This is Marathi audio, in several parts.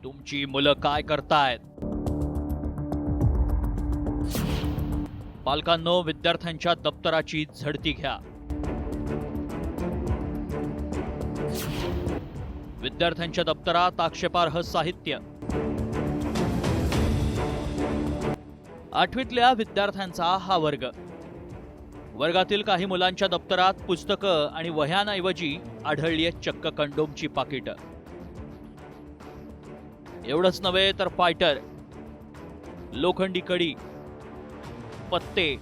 तुमची मुलं काय करतायत? पालकांनो, विद्यार्थ्यांच्या दप्तराची झडती घ्या. विद्यार्थ्यांच्या दप्तरात आक्षेपार्ह साहित्य. 8वीतल्या विद्यार्थ्यांचा हा वर्ग. वर्गातील काही मुलांच्या दप्तरात पुस्तकं आणि वह्यांऐवजी आढळली आहेत चक्क कंडोमची पाकिटं. एवढंच नव्हे तर फायटर, लोखंडी कडी, पत्ते,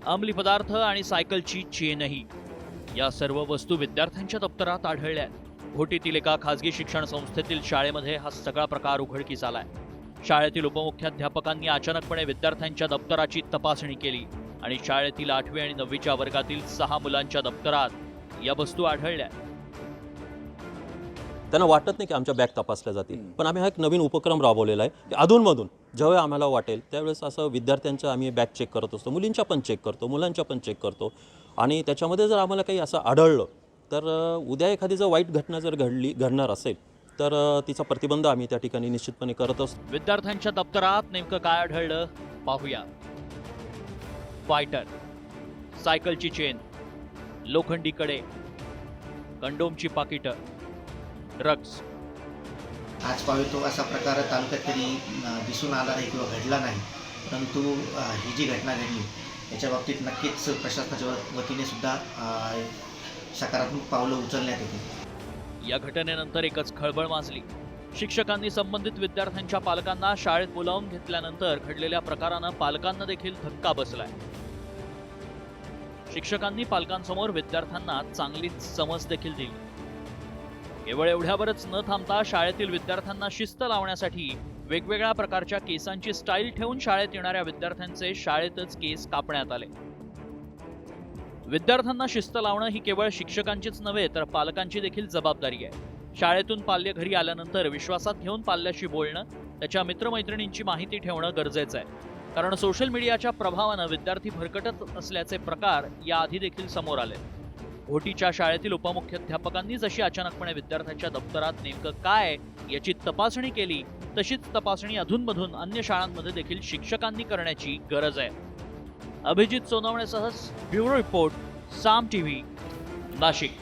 अंमली पदार्थ आणि सायकलची चेनही, या सर्व वस्तू विद्यार्थ्यांच्या दप्तरात आढळल्या आहेत. घोटीतील एका खासगी शिक्षण संस्थेतील शाळेमध्ये हा सगळा प्रकार उघडकीस आलाय. शाळेतील उपमुख्याध्यापकांनी अचानकपणे विद्यार्थ्यांच्या दप्तराची तपासणी केली आणि शाळेतील 8वी आणि 9वीच्या वर्गातील 6 मुलांच्या दप्तरात या वस्तू आढळल्या. त्यांना वाटत नाही की आमच्या बॅग तपासल्या जातील, पण आम्ही हा एक नवीन उपक्रम राबवलेला आहे की अधूनमधून जेव्हा आम्हाला वाटेल त्यावेळेस असं विद्यार्थ्यांच्या आम्ही बॅग चेक करत असतो, मुलींच्या पण चेक करतो, मुलांच्या पण चेक करतो. आणि त्याच्यामध्ये जर आम्हाला काही असं आढळलं तर उद्या एखादी जर वाईट घटना जर घडणार असेल तर तिचा प्रतिबंध आम्ही त्या ठिकाणी निश्चितपणे करत असतो. विद्यार्थ्यांच्या दप्तरात नेमकं काय आढळलं पाहूया. फायटर, सायकलची चेन, लोखंडी कडे, कंडोमची पाकिटं, ड्रग्ज. आज पाहतो असा प्रकार तालुक्यात तरी दिसून आला नाही किंवा घडला नाही, परंतु ही जी घटना घडली याच्या बाबतीत नक्कीच प्रशासनाच्या वतीने सुद्धा सकारात्मक पावलं उचलण्यात येतील. या घटनेनंतर एकच खळबळ माजली. शिक्षकांनी संबंधित विद्यार्थ्यांच्या पालकांना शाळेत बोलावून घेतल्यानंतर घडलेल्या प्रकारानं पालकांना देखील धक्का बसलाय. शिक्षकांनी पालकांसमोर विद्यार्थ्यांना चांगलीच समज देखील दिली. केवळ एवढ्यावरच न थांबता शाळेतील विद्यार्थ्यांना शिस्त लावण्यासाठी वेगवेगळ्या प्रकारच्या केसांची स्टाईल ठेवून शाळेत येणाऱ्या विद्यार्थ्यांचे शाळेतच केस कापण्यात आले. विद्यार्थ्यांना शिस्त लावणं ही केवळ शिक्षकांचीच नव्हे तर पालकांची देखील जबाबदारी आहे. शाळेतून पाल्य घरी आल्यानंतर विश्वासात घेऊन पाल्याशी बोलणं, त्याच्या मित्रमैत्रिणींची माहिती ठेवणं गरजेचं आहे. कारण सोशल मीडियाच्या प्रभावानं विद्यार्थी भरकटत असल्याचे प्रकार याआधी देखील समोर आले. घोटीच्या शाळेतील उपमुख्याध्यापकांनी जशी अचानकपणे विद्यार्थ्यांच्या दप्तरात नेमकं काय याची तपासणी केली, तशीच तपासणी अधूनमधून अन्य शाळांमध्ये देखील शिक्षकांनी करण्याची गरज आहे. अभिजित सोनवणेसह ब्युरो रिपोर्ट, साम टीव्ही, नाशिक.